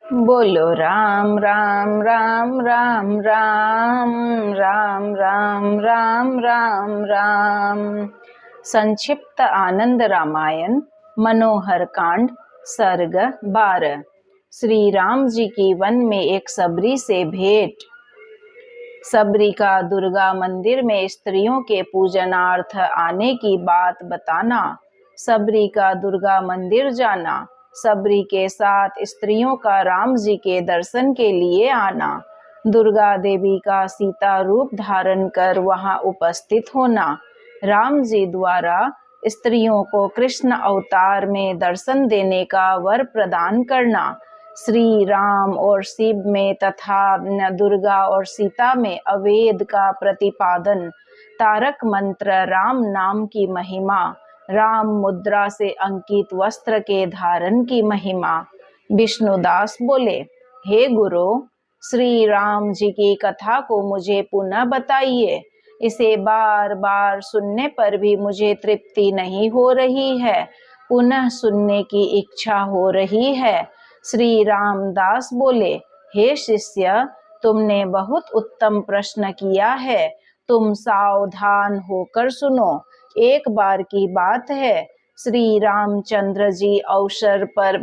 बोलो राम राम राम राम राम राम राम राम राम राम। संक्षिप्त आनंद रामायण मनोहर कांड सर्ग 12। श्री राम जी की वन में एक सबरी से भेंट। सबरी का दुर्गा मंदिर में स्त्रियों के पूजनार्थ आने की बात बताना। सबरी का दुर्गा मंदिर जाना। सबरी के साथ स्त्रियों का राम जी के दर्शन के लिए आना। दुर्गा देवी का सीता रूप धारण कर वहां उपस्थित होना। राम जी द्वारा स्त्रियों को कृष्ण अवतार में दर्शन देने का वर प्रदान करना। श्री राम और शिव में तथा दुर्गा और सीता में अवेद का प्रतिपादन। तारक मंत्र राम नाम की महिमा। राम मुद्रा से अंकित वस्त्र के धारण की महिमा। विष्णुदास बोले, हे गुरु, श्री राम जी की कथा को मुझे पुनः बताइए। इसे बार बार सुनने पर भी मुझे तृप्ति नहीं हो रही है, पुनः सुनने की इच्छा हो रही है। श्री रामदास बोले, हे शिष्य, तुमने बहुत उत्तम प्रश्न किया है। तुम सावधान होकर सुनो। एक बार की बात है, श्री रामचंद्र जी अवसर पर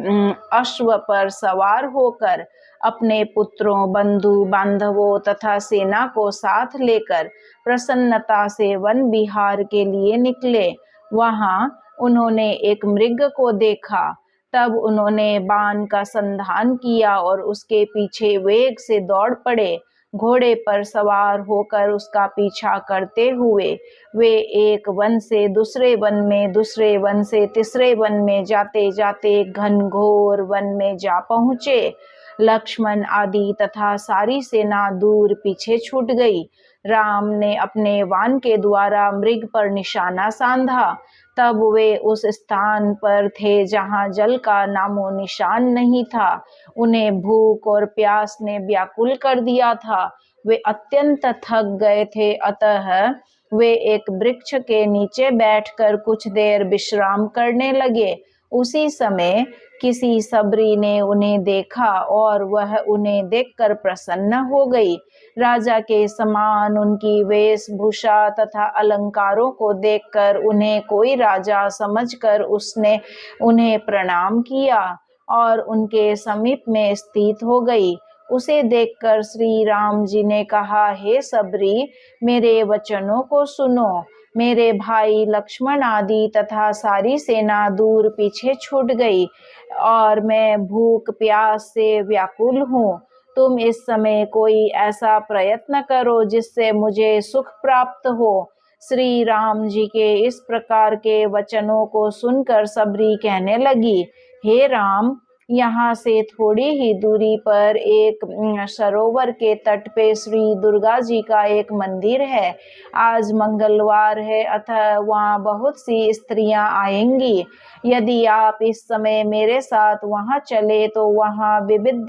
अश्व पर सवार होकर अपने पुत्रों, बंधु बांधवों तथा सेना को साथ लेकर प्रसन्नता से वन विहार के लिए निकले। वहां उन्होंने एक मृग को देखा। तब उन्होंने बाण का संधान किया और उसके पीछे वेग से दौड़ पड़े। घोड़े पर सवार होकर उसका पीछा करते हुए वे एक वन से दूसरे वन में, दूसरे वन से तीसरे वन में जाते जाते घनघोर वन में जा पहुँचे। लक्ष्मण आदि तथा सारी सेना दूर पीछे छूट गई। राम ने अपने वाण के द्वारा मृग पर निशाना साधा। तब वे उस स्थान पर थे जहां जल का नामो निशान नहीं था। उन्हें भूख और प्यास ने व्याकुल कर दिया था। वे अत्यंत थक गए थे, अतः वे एक वृक्ष के नीचे बैठकर कुछ देर विश्राम करने लगे। उसी समय किसी सबरी ने उन्हें देखा और वह उन्हें देखकर प्रसन्न हो गई। राजा के समान उनकी वेशभूषा तथा अलंकारों को देखकर उन्हें कोई राजा समझकर उसने उन्हें प्रणाम किया और उनके समीप में स्थित हो गई। उसे देखकर श्री राम जी ने कहा, हे सबरी, मेरे वचनों को सुनो। मेरे भाई लक्ष्मण आदि तथा सारी सेना दूर पीछे छूट गई और मैं भूख प्यास से व्याकुल हूँ। तुम इस समय कोई ऐसा प्रयत्न करो जिससे मुझे सुख प्राप्त हो। श्री राम जी के इस प्रकार के वचनों को सुनकर सबरी कहने लगी, हे राम, यहाँ से थोड़ी ही दूरी पर एक सरोवर के तट पे श्री दुर्गा जी का एक मंदिर है। आज मंगलवार है, अतः वहाँ बहुत सी स्त्रियां आएंगी। यदि आप इस समय मेरे साथ वहां चले तो वहां विविध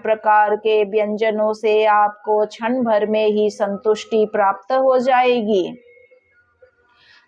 प्रकार के व्यंजनों से आपको क्षण भर में ही संतुष्टि प्राप्त हो जाएगी।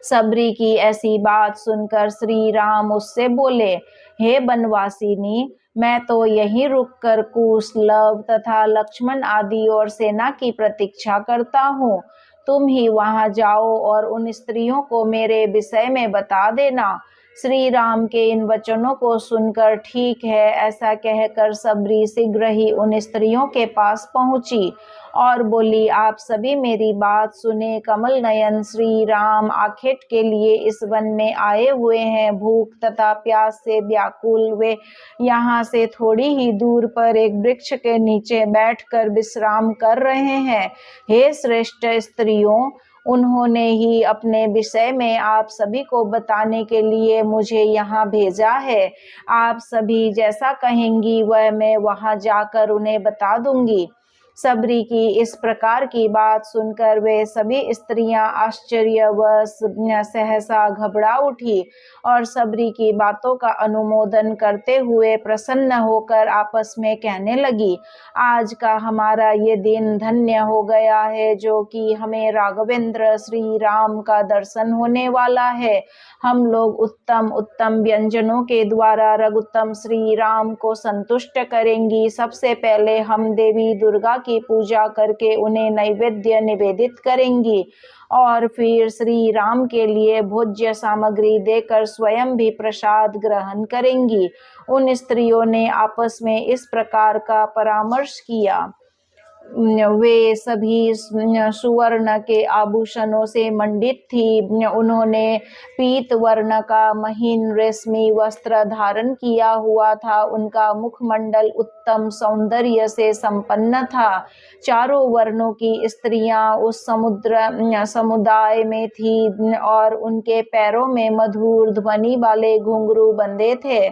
सबरी की ऐसी बात सुनकर श्री राम उससे बोले, हे बनवासिनी, मैं तो यहीं रुककर कुश, लव तथा लक्ष्मण आदि और सेना की प्रतीक्षा करता हूँ। तुम ही वहां जाओ और उन स्त्रियों को मेरे विषय में बता देना। श्री राम के इन वचनों को सुनकर ठीक है ऐसा कहकर सबरी शीघ्र ही उन स्त्रियों के पास पहुंची और बोली, आप सभी मेरी बात सुने। कमल नयन श्री राम आखेट के लिए इस वन में आए हुए हैं। भूख तथा प्यास से व्याकुल वे यहाँ से थोड़ी ही दूर पर एक वृक्ष के नीचे बैठकर विश्राम कर रहे हैं। हे श्रेष्ठ स्त्रियों, उन्होंने ही अपने विषय में आप सभी को बताने के लिए मुझे यहाँ भेजा है। आप सभी जैसा कहेंगी वह मैं वहाँ जाकर उन्हें बता दूंगी। सबरी की इस प्रकार की बात सुनकर वे सभी स्त्रियां आश्चर्यवश सहसा घबरा उठी और सबरी की बातों का अनुमोदन करते हुए प्रसन्न होकर आपस में कहने लगी, आज का हमारा ये दिन धन्य हो गया है जो कि हमें राघवेंद्र श्री राम का दर्शन होने वाला है। हम लोग उत्तम उत्तम व्यंजनों के द्वारा रघुत्तम श्री राम को संतुष्ट करेंगी। सबसे पहले हम देवी दुर्गा की पूजा करके उन्हें नैवेद्य निवेदित करेंगी और फिर श्री राम के लिए भोज्य सामग्री देकर स्वयं भी प्रसाद ग्रहण करेंगी। उन स्त्रियों ने आपस में इस प्रकार का परामर्श किया। वे सभी सुवर्ण के आभूषणों से मंडित थी। उन्होंने पीत वर्ण का महीन रेशमी वस्त्र धारण किया हुआ था। उनका मुखमंडल उत्तम सौंदर्य से संपन्न था। चारों वर्णों की स्त्रियां उस समुदाय में थी और उनके पैरों में मधुर ध्वनि वाले घुंघरू बंधे थे।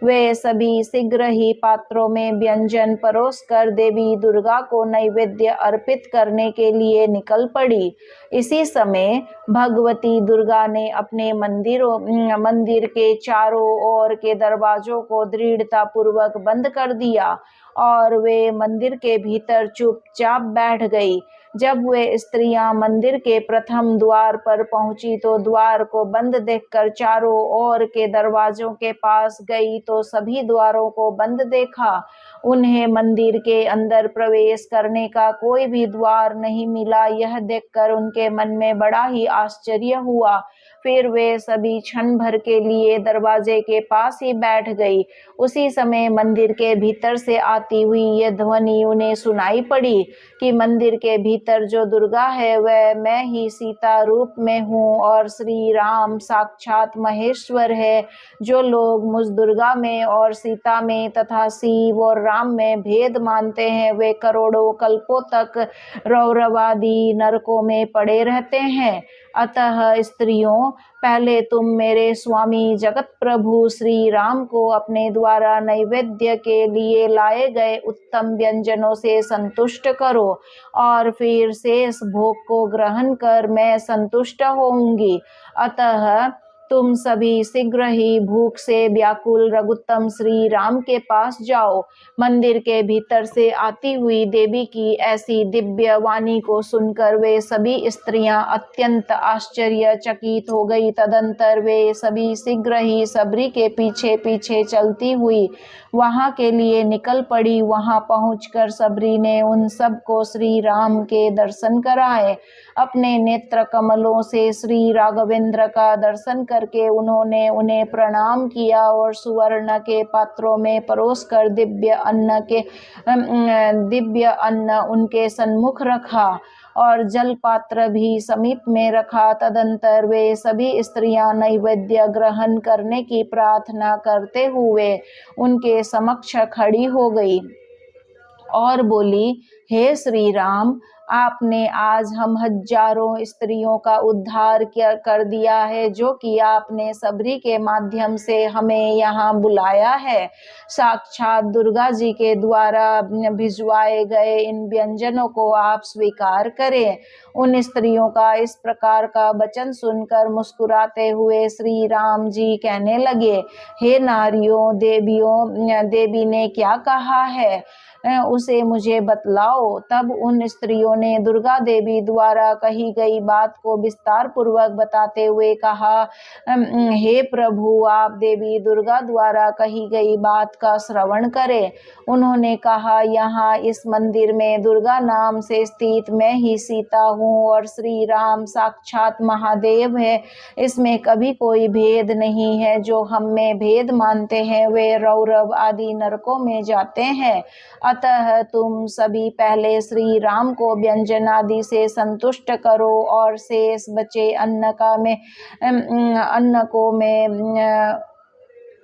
वे सभी शीघ्र ही पात्रों में व्यंजन परोसकर देवी दुर्गा को नैवेद्य अर्पित करने के लिए निकल पड़ी। इसी समय भगवती दुर्गा ने अपने मंदिर के चारों ओर के दरवाजों को दृढ़ता पूर्वक बंद कर दिया और वे मंदिर के भीतर चुपचाप बैठ गई। जब वे स्त्रियां मंदिर के प्रथम द्वार पर पहुंची तो द्वार को बंद देखकर चारों ओर के दरवाजों के पास गई तो सभी द्वारों को बंद देखा। उन्हें मंदिर के अंदर प्रवेश करने का कोई भी द्वार नहीं मिला। यह देखकर उनके मन में बड़ा ही आश्चर्य हुआ। फिर वे सभी क्षण भर के लिए दरवाजे के पास ही बैठ गई। उसी समय मंदिर के भीतर से आती हुई यह ध्वनि उन्हें सुनाई पड़ी कि मंदिर के भीतर जो दुर्गा है वह मैं ही सीता रूप में हूँ और श्री राम साक्षात महेश्वर है। जो लोग मुझ दुर्गा में और सीता में तथा शिव और राम में भेद मानते हैं वे करोड़ों कल्पों तक रौरवादी नरकों में पड़े रहते हैं। अतः स्त्रियों, पहले तुम मेरे स्वामी जगत प्रभु श्री राम को अपने द्वारा नैवेद्य के लिए लाए गए उत्तम व्यंजनों से संतुष्ट करो और फिर शेष भोग को ग्रहण कर मैं संतुष्ट होऊंगी। अतः तुम सभी शीघ्र ही भूख से व्याकुल रघुत्तम श्री राम के पास जाओ। मंदिर के भीतर से आती हुई देवी की ऐसी दिव्य वाणी को सुनकर वे सभी स्त्रियां अत्यंत आश्चर्यचकित हो गई। तदंतर वे सभी शीघ्र ही सबरी के पीछे पीछे चलती हुई वहां के लिए निकल पड़ी। वहां पहुंचकर सबरी ने उन सबको श्री राम के दर्शन कराए। अपने नेत्र कमलों से श्री राघवेंद्र का दर्शन करके उन्होंने उन्हें प्रणाम किया और सुवर्ण के पात्रों में परोसकर दिव्य अन्न उनके सन्मुख रखा और जल पात्र भी समीप में रखा। तदंतर वे सभी स्त्रियां नैवेद्य ग्रहण करने की प्रार्थना करते हुए उनके समक्ष खड़ी हो गई और बोली, हे श्री राम, आपने आज हम हजारों स्त्रियों का उद्धार कर दिया है जो कि आपने सबरी के माध्यम से हमें यहाँ बुलाया है। साक्षात दुर्गा जी के द्वारा भिजवाए गए इन व्यंजनों को आप स्वीकार करें। उन स्त्रियों का इस प्रकार का वचन सुनकर मुस्कुराते हुए श्री राम जी कहने लगे, हे नारियों, देवी ने क्या कहा है उसे मुझे बतलाओ। तब उन स्त्रियों ने दुर्गा देवी द्वारा कही गई बात को विस्तार पूर्वक बताते हुए कहा, हे प्रभु, आप देवी दुर्गा द्वारा कही गई बात का श्रवण करें। उन्होंने कहा, यहाँ इस मंदिर में दुर्गा नाम से स्थित मैं ही सीता हूँ और श्री राम साक्षात महादेव है। इसमें कभी कोई भेद नहीं है। जो हम में भेद मानते हैं वे रौरव आदि नरकों में जाते हैं। अतः तुम सभी पहले श्री राम को व्यंजन आदि से संतुष्ट करो और शेष बचे अन्न को मैं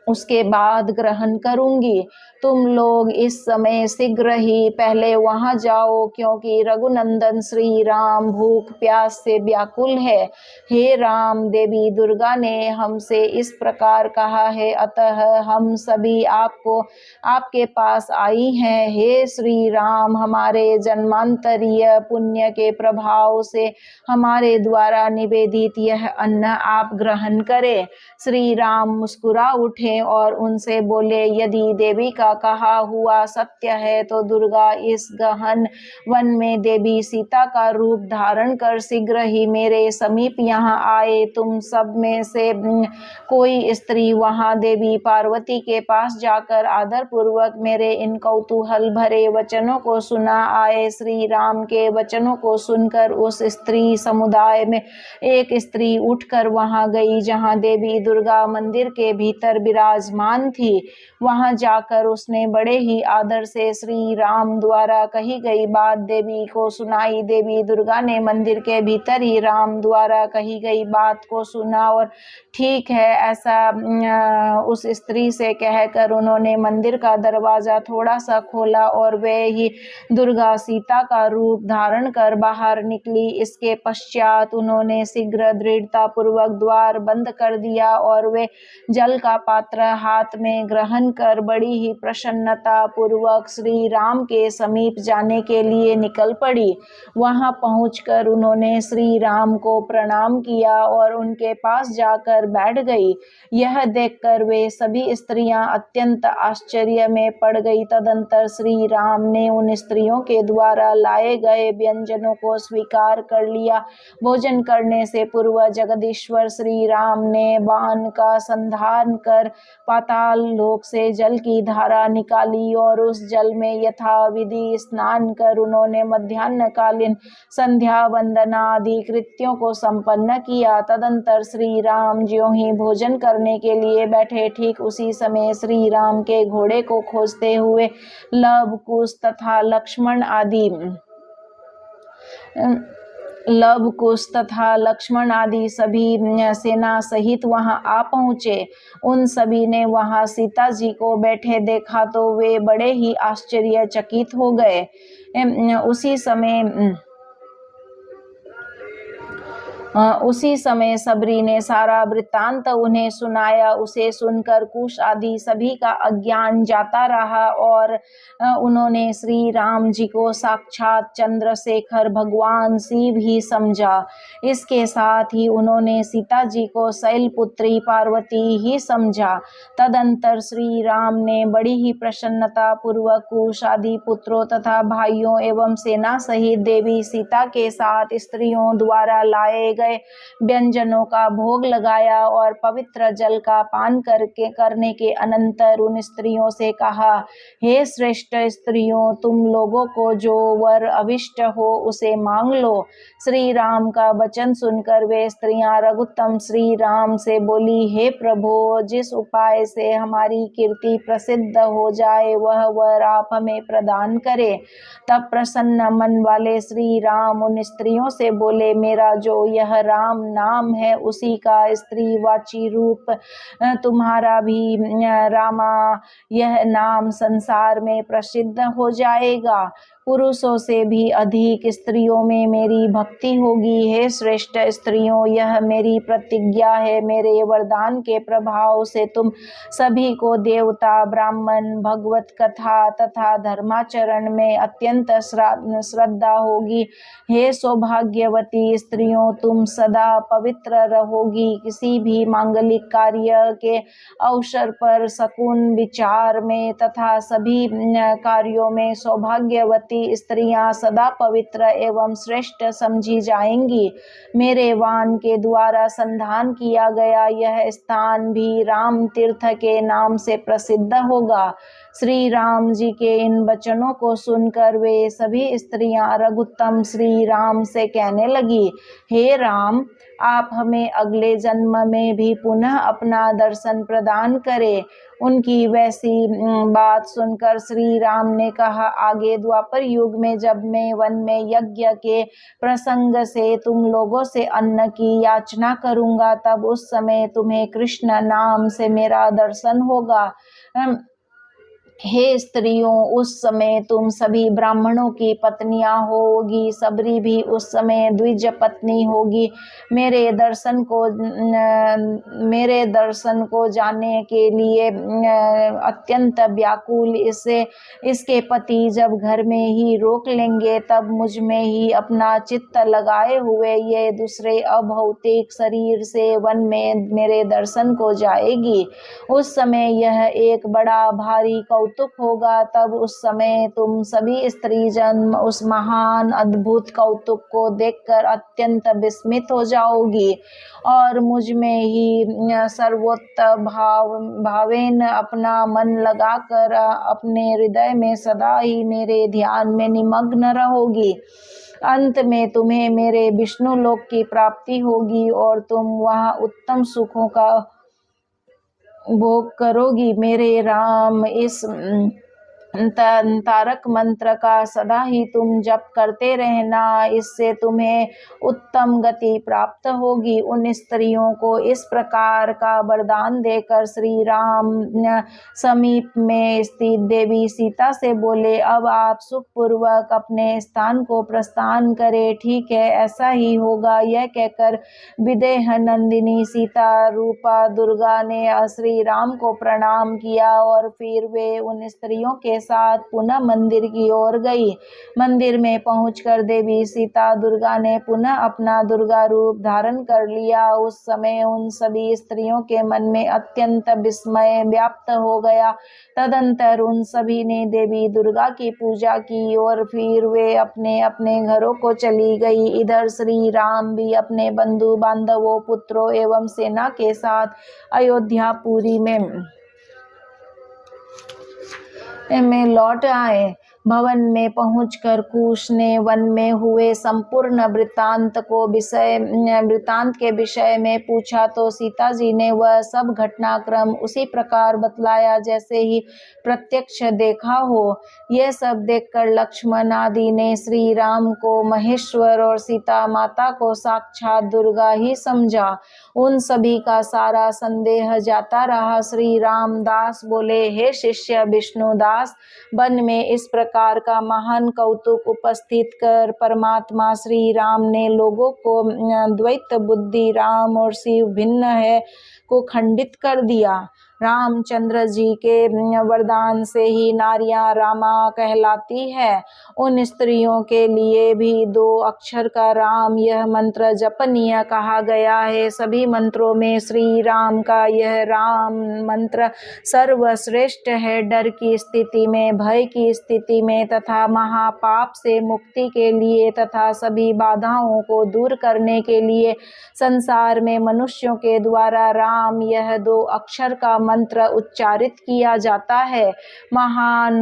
उसके बाद ग्रहण करूंगी। तुम लोग इस समय शीघ्र ही पहले वहां जाओ, क्योंकि रघुनंदन श्री राम भूख प्यास से व्याकुल है। हे राम, देवी दुर्गा ने हमसे इस प्रकार कहा है, अतः हम सभी आपके पास आई हैं। हे श्री राम, हमारे जन्मांतरीय पुण्य के प्रभाव से हमारे द्वारा निवेदित यह अन्न आप ग्रहण करें। श्री राम मुस्कुरा उठे और उनसे बोले, यदि देवी का कहा हुआ सत्य है तो दुर्गा इस गहन वन में देवी सीता का रूप धारण कर शीघ्र ही मेरे समीप यहाँ आए। तुम सब में से कोई स्त्री वहाँ देवी पार्वती के पास जाकर आदर पूर्वक मेरे इन कौतूहल भरे वचनों को सुना आए। श्री राम के वचनों को सुनकर उस स्त्री समुदाय में एक स्त्री उठकर वहां गई जहां देवी दुर्गा मंदिर के भीतर विराजमान थी। वहां जाकर उसने बड़े ही आदर से श्री राम द्वारा कही गई बात देवी को सुनाई। देवी दुर्गा ने मंदिर के भीतर ही राम द्वारा कही गई बात को सुना और ठीक है ऐसा उस स्त्री से कहकर उन्होंने मंदिर का दरवाजा थोड़ा सा खोला और वे ही दुर्गा सीता का रूप धारण कर बाहर निकली। इसके पश्चात उन्होंने शीघ्र दृढ़ता पूर्वक द्वार बंद कर दिया और वे जल का पात्र हाथ में ग्रहण कर बड़ी ही प्रसन्नता पूर्वक श्री राम के समीप जाने के लिए निकल पड़ी। वहां पहुंचकर उन्होंने श्री राम को प्रणाम किया और उनके पास जाकर बैठ गई। यह देखकर वे सभी स्त्रियां अत्यंत आश्चर्य में पड़ गई। तदंतर श्री राम ने उन स्त्रियों के द्वारा लाए गए व्यंजनों को स्वीकार कर लिया। भोजन करने से पूर्व जगदीश्वर श्री राम ने बाण का संधान कर पाताल लोक से जल की धारा निकाली और उस जल में यथाविधि स्नान कर उन्होंने मध्याह्नकालीन संध्या वंदना आदि कृत्यों को संपन्न किया। तदंतर श्री राम ज्यों ही भोजन करने के लिए बैठे, ठीक उसी समय श्री राम के घोड़े को खोजते हुए लव कुश तथा लक्ष्मण आदि सभी सेना सहित वहां आ पहुंचे। उन सभी ने वहां सीता जी को बैठे देखा तो वे बड़े ही आश्चर्यचकित हो गए। उसी समय सबरी ने सारा वृत्तांत उन्हें सुनाया। उसे सुनकर कुश आदि सभी का अज्ञान जाता रहा और उन्होंने श्री राम जी को साक्षात चंद्रशेखर भगवान शिव ही समझा। इसके साथ ही उन्होंने सीता जी को शैलपुत्री पार्वती ही समझा। तदंतर श्री राम ने बड़ी ही प्रसन्नता पूर्वक कुश आदि पुत्रों तथा भाइयों एवं सेना सहित देवी सीता के साथ स्त्रियों द्वारा लाए व्यंजनों का भोग लगाया और पवित्र जल का पान करने के अनंतर उन स्त्रियों से कहा, हे श्रेष्ठ स्त्रियों, तुम लोगों को जो वर अभिष्ट हो उसे मांग लो। श्री राम का वचन सुनकर वे स्त्रियां रघुत्तम श्री राम से बोली, हे प्रभु, जिस उपाय से हमारी कीर्ति प्रसिद्ध हो जाए वह वर आप हमें प्रदान करे। तब प्रसन्न मन वाले श्री राम उन स्त्रियों से बोले, मेरा जो यह राम नाम है उसी का स्त्रीवाची रूप तुम्हारा भी रामा यह नाम संसार में प्रसिद्ध हो जाएगा। पुरुषों से भी अधिक स्त्रियों में मेरी भक्ति होगी। हे श्रेष्ठ स्त्रियों, यह मेरी प्रतिज्ञा है। मेरे वरदान के प्रभाव से तुम सभी को देवता, ब्राह्मण, भगवत कथा तथा धर्माचरण में अत्यंत श्रद्धा होगी। हे सौभाग्यवती स्त्रियों, तुम सदा पवित्र रहोगी। किसी भी मांगलिक कार्य के अवसर पर, शकुन विचार में तथा सभी कार्यों में सौभाग्यवती स्त्रियां सदा पवित्र एवं श्रेष्ठ समझी जाएंगी। मेरे वान के द्वारा संधान किया गया यह स्थान भी राम तीर्थ के नाम से प्रसिद्ध होगा। श्री राम जी के इन वचनों को सुनकर वे सभी स्त्रियां रघुत्तम श्री राम से कहने लगी, हे राम, आप हमें अगले जन्म में भी पुनः अपना दर्शन प्रदान करें। उनकी वैसी बात सुनकर श्री राम ने कहा, आगे द्वापर युग में जब मैं वन में यज्ञ के प्रसंग से तुम लोगों से अन्न की याचना करूंगा, तब उस समय तुम्हें कृष्ण नाम से मेरा दर्शन होगा। हे स्त्रियों, उस समय तुम सभी ब्राह्मणों की पत्नियां होगी। सबरी भी उस समय द्विज पत्नी होगी। मेरे दर्शन को जाने के लिए अत्यंत व्याकुल इसके पति जब घर में ही रोक लेंगे, तब मुझ में ही अपना चित्त लगाए हुए ये दूसरे अभौतिक शरीर से वन में मेरे दर्शन को जाएगी। उस समय यह एक बड़ा भारी कौतुक होगा। तब उस समय तुम सभी स्त्री जन उस महान अद्भुत कौतुक को देखकर अत्यंत विस्मित हो जाओगी और मुझ में ही सर्वोत्तम भावेन अपना मन लगाकर अपने हृदय में सदा ही मेरे ध्यान में निमग्न रहोगी। अंत में तुम्हें मेरे विष्णु लोक की प्राप्ति होगी और तुम वहाँ उत्तम सुखों का भोग करोगी। मेरे राम, इस तारक मंत्र का सदा ही तुम जप करते रहना, इससे तुम्हें उत्तम गति प्राप्त होगी। उन स्त्रियों को इस प्रकार का वरदान देकर श्री राम समीप में स्थित देवी सीता से बोले, अब आप सुखपूर्वक अपने स्थान को प्रस्थान करें। ठीक है, ऐसा ही होगा। यह कहकर विदेह नंदिनी सीता रूपा दुर्गा ने श्री राम को प्रणाम किया और फिर वे उन स्त्रियों के साथ पुनः मंदिर की ओर गई। मंदिर में पहुंचकर देवी सीता दुर्गा ने पुनः अपना दुर्गा रूप धारण कर लिया। उस समय उन सभी स्त्रियों के मन में अत्यंत विस्मय व्याप्त हो गया। तदंतर उन सभी ने देवी दुर्गा की पूजा की और फिर वे अपने अपने घरों को चली गई। इधर श्री राम भी अपने बंधु बांधवों, पुत्रों एवं सेना के साथ अयोध्यापुरी में लौट आए। भवन में पहुंचकर कुश ने वन में हुए संपूर्ण वृत्तांत के विषय में पूछा तो सीता जी ने वह सब घटनाक्रम उसी प्रकार बतलाया जैसे ही प्रत्यक्ष देखा हो। यह सब देखकर लक्ष्मण आदि ने श्री राम को महेश्वर और सीता माता को साक्षात दुर्गा ही समझा। उन सभी का सारा संदेह जाता रहा। श्री रामदास बोले, हे शिष्य विष्णुदास, वन में इस प्रकार का महान कौतुक उपस्थित कर परमात्मा श्री राम ने लोगों को द्वैत बुद्धि राम और शिव भिन्न है को खंडित कर दिया। रामचंद्र जी के वरदान से ही नारियां रामा कहलाती है। उन स्त्रियों के लिए भी 2 अक्षर का राम यह मंत्र जपनीय कहा गया है। सभी मंत्रों में श्री राम का यह राम मंत्र सर्वश्रेष्ठ है। डर की स्थिति में, भय की स्थिति में तथा महापाप से मुक्ति के लिए तथा सभी बाधाओं को दूर करने के लिए संसार में मनुष्यों के द्वारा राम यह 2 अक्षर का मंत्र उच्चारित किया जाता है। महान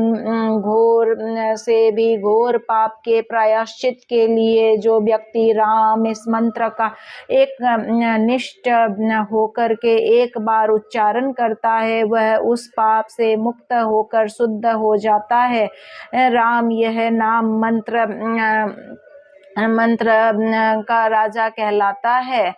घोर से भी घोर पाप के प्रायश्चित के लिए जो व्यक्ति राम इस मंत्र का एक निष्ठ होकर के एक बार उच्चारण करता है, वह उस पाप से मुक्त होकर शुद्ध हो जाता है। राम यह नाम मंत्र का राजा कहलाता है।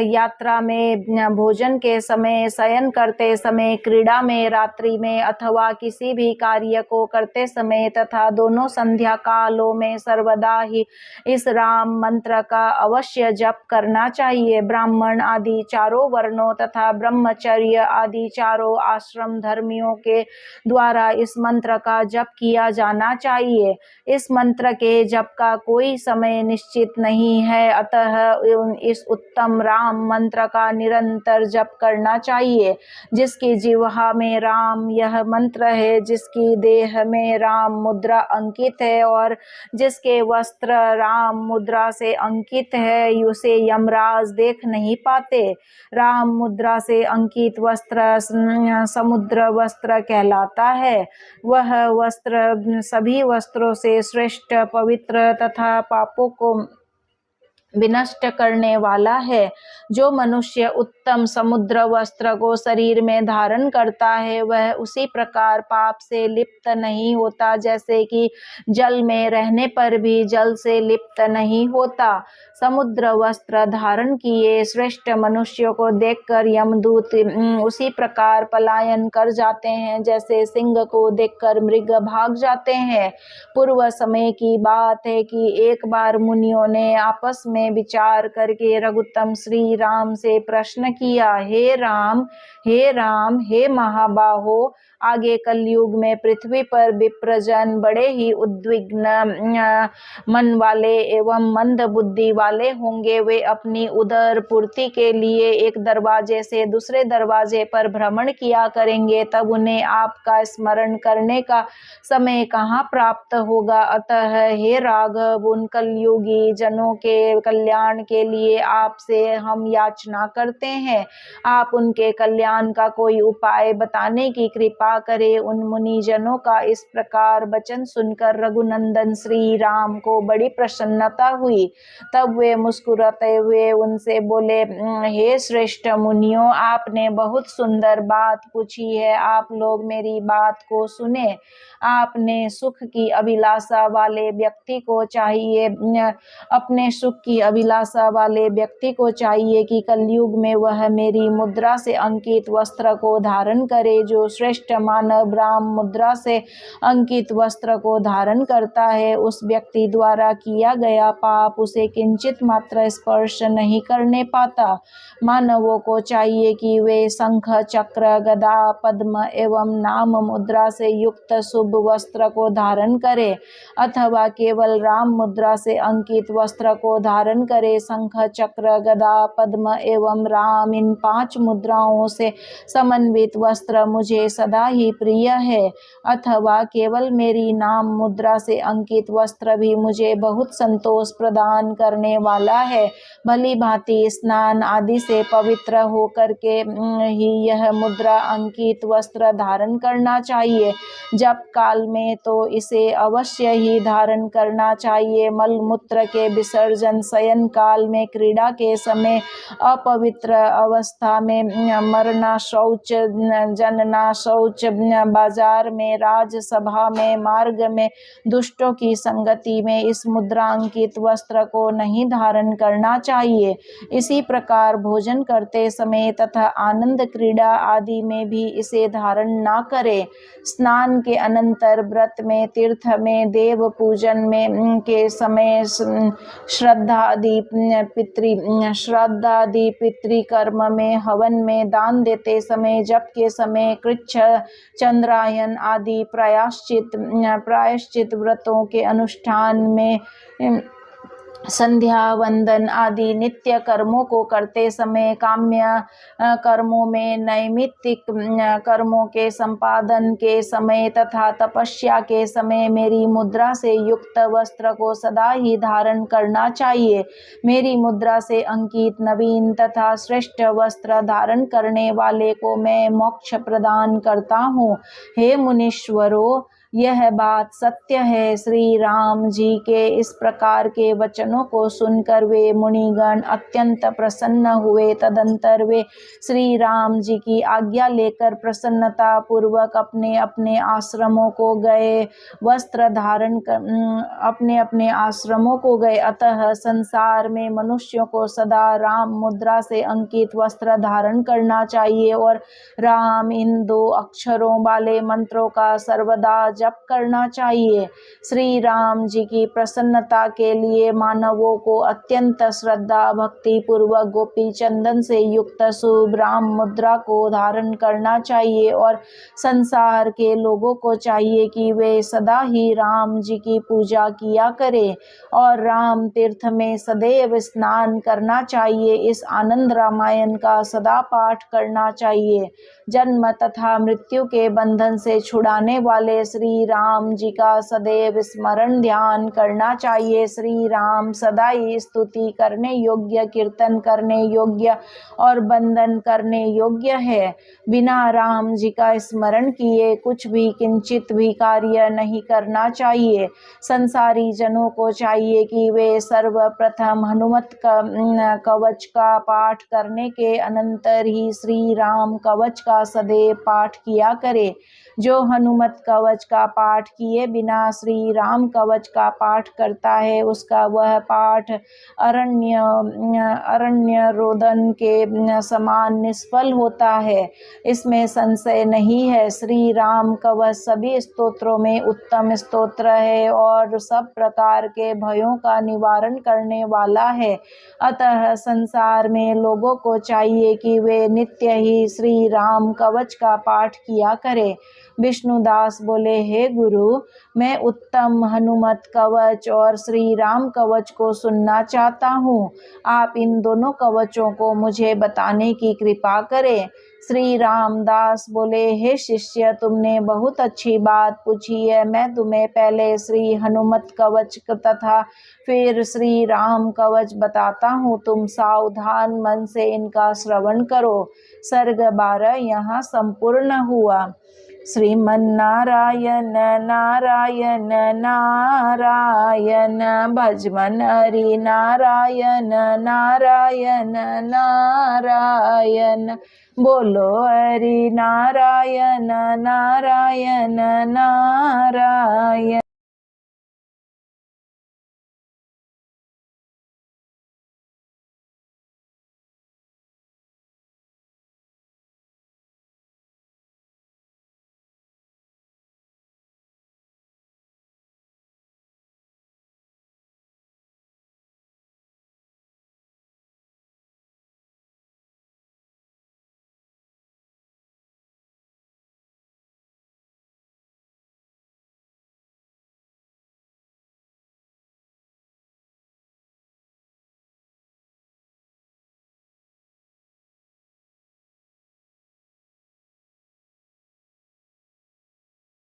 यात्रा में, भोजन के समय, शयन करते समय, क्रीड़ा में, रात्रि में अथवा किसी भी कार्य को करते समय तथा दोनों संध्या कालों में सर्वदा ही इस राम मंत्र का अवश्य जप करना चाहिए। ब्राह्मण आदि चारों वर्णों तथा ब्रह्मचर्य आदि चारों आश्रम धर्मियों के द्वारा इस मंत्र का जप किया जाना चाहिए। इस मंत्र के जप का कोई समय निश्चित नहीं है, अतः इस उत्तम राम मंत्र का निरंतर जप करना चाहिए। जिसकी जिह्वा में राम यह मंत्र है, जिसकी देह में राम मुद्रा अंकित है और जिसके वस्त्र राम मुद्रा से अंकित है, उसे यमराज देख नहीं पाते। राम मुद्रा से अंकित वस्त्र समुद्र वस्त्र कहलाता है। वह वस्त्र सभी वस्त्रों से श्रेष्ठ, पवित्र तथा पापों को विनष्ट करने वाला है। जो मनुष्य उत्तम समुद्र वस्त्र को शरीर में धारण करता है, वह उसी प्रकार पाप से लिप्त नहीं होता जैसे कि जल में रहने पर भी जल से लिप्त नहीं होता। समुद्र वस्त्र धारण किए श्रेष्ठ मनुष्यों को देखकर यमदूत उसी प्रकार पलायन कर जाते हैं जैसे सिंह को देखकर मृग भाग जाते हैं। पूर्व समय की बात है कि एक बार मुनियों ने आपस में विचार करके रघुत्तम श्री राम से प्रश्न किया, हे राम, हे राम, हे महाबाहो, आगे कलयुग में पृथ्वी पर विप्रजन बड़े ही उद्विग्न मन वाले एवं मंद बुद्धि वाले होंगे। वे अपनी उदर पूर्ति के लिए एक दरवाजे से दूसरे दरवाजे पर भ्रमण किया करेंगे, तब उन्हें आपका स्मरण करने का समय कहाँ प्राप्त होगा। अतः हे राघव, उन कलयुगी जनों के कल्याण के लिए आपसे हम याचना करते हैं। आप उनके कल्याण का कोई उपाय बताने की कृपा करे। उन मुनि जनों का इस प्रकार वचन सुनकर रघुनंदन श्री राम को बड़ी प्रसन्नता हुई। तब वे मुस्कुराते हुए उनसे बोले, हे श्रेष्ठ मुनियों, आपने बहुत सुंदर बात पूछी है, आप लोग मेरी बात को सुने। आपने सुख की अभिलाषा वाले व्यक्ति को चाहिए अपने सुख की अभिलाषा वाले व्यक्ति को चाहिए कि कलयुग में वह मेरी मुद्रा से अंकित वस्त्र को धारण करे। जो श्रेष्ठ मानव राम मुद्रा से अंकित वस्त्र को धारण करता है, उस व्यक्ति द्वारा किया गया पाप उसे किंचित मात्र स्पर्श नहीं करने पाता। मानवों को चाहिए कि वे शंख, चक्र, गदा, पद्म एवं नाम मुद्रा से युक्त शुभ वस्त्र को धारण करे, अथवा केवल राम मुद्रा से अंकित वस्त्र को धारण करे। शंख, चक्र, गदा, पद्म एवं राम, इन 5 मुद्राओं से समन्वित वस्त्र मुझे सदा ही प्रिय है, अथवा केवल मेरी नाम मुद्रा से अंकित वस्त्र भी मुझे बहुत संतोष प्रदान करने वाला है। भली भांति स्नान आदि से पवित्र होकर के ही यह मुद्रा अंकित वस्त्र धारण करना चाहिए। जप काल में तो इसे अवश्य ही धारण करना चाहिए। मल मूत्र के विसर्जन, शयन काल में, क्रीड़ा के समय, अपवित्र अवस्था में, मरना शौच, जनना शौच, बाजार में, राजसभा में, मार्ग में, दुष्टों की संगति में इस मुद्रांकित वस्त्र को नहीं धारण करना चाहिए। इसी प्रकार भोजन करते समय तथा आनंद क्रीड़ा आदि में भी इसे धारण ना करे। स्नान के अनंतर, व्रत में, तीर्थ में, देव पूजन में के समय, श्रद्धादि पितृकर्म में, हवन में, दान देते समय, जप के समय, कृच्छ, चंद्रायन आदि प्रायश्चित व्रतों के अनुष्ठान में, संध्या वंदन आदि नित्य कर्मों को करते समय, काम्य कर्मों में, नैमित्तिक कर्मों के संपादन के समय तथा तपस्या के समय मेरी मुद्रा से युक्त वस्त्र को सदा ही धारण करना चाहिए। मेरी मुद्रा से अंकित नवीन तथा श्रेष्ठ वस्त्र धारण करने वाले को मैं मोक्ष प्रदान करता हूँ। हे मुनीश्वरों, यह बात सत्य है। श्री राम जी के इस प्रकार के वचनों को सुनकर वे मुनिगण अत्यंत प्रसन्न हुए। तदंतर वे श्री राम जी की आज्ञा लेकर प्रसन्नता पूर्वक अपने अपने आश्रमों को गए, वस्त्र धारण कर अपने अपने आश्रमों को गए। अतः संसार में मनुष्यों को सदा राम मुद्रा से अंकित वस्त्र धारण करना चाहिए और राम इन 2 अक्षरों वाले मंत्रों का सर्वदा जप करना चाहिए। श्री राम जी की प्रसन्नता के लिए मानवों को अत्यंत श्रद्धा भक्ति पूर्वक गोपी चंदन से युक्त शुभ राम मुद्रा को धारण करना चाहिए और संसार के लोगों को चाहिए कि वे सदा ही राम जी की पूजा किया करें और राम तीर्थ में सदैव स्नान करना चाहिए। इस आनंद रामायण का सदा पाठ करना चाहिए। जन्म तथा मृत्यु के बंधन से छुड़ाने वाले श्री राम जी का सदैव स्मरण ध्यान करना चाहिए। श्री राम सदा ही स्तुति करने योग्य, कीर्तन करने योग्य और बंदन करने योग्य है। बिना राम जी का स्मरण किए कुछ भी किंचित भी कार्य नहीं करना चाहिए। संसारी जनों को चाहिए कि वे सर्वप्रथम हनुमत कवच का पाठ करने के अनंतर ही श्री राम कवच का सदैव पाठ किया करे। जो हनुमत कवच का पाठ किए बिना श्री राम कवच का पाठ करता है उसका वह पाठ अरण्य रोदन के समान निष्फल होता है। इसमें संशय नहीं है। श्री राम कवच सभी स्तोत्रों में उत्तम स्तोत्र है और सब प्रकार के भयों का निवारण करने वाला है। अतः संसार में लोगों को चाहिए कि वे नित्य ही श्री राम कवच का पाठ किया करें। विष्णुदास बोले, हे गुरु, मैं उत्तम हनुमत कवच और श्री राम कवच को सुनना चाहता हूँ। आप इन दोनों कवचों को मुझे बताने की कृपा करें। श्री रामदास बोले, हे शिष्य, तुमने बहुत अच्छी बात पूछी है। मैं तुम्हें पहले श्री हनुमत कवच तथा फिर श्री राम कवच बताता हूँ। तुम सावधान मन से इनका श्रवण करो। सर्ग 12 यहाँ संपूर्ण हुआ। श्रीमन्नारायण नारायण नारायण भजमन हरि नारायण नारायण नारायण। बोलो हरि नारायण नारायण नारायण।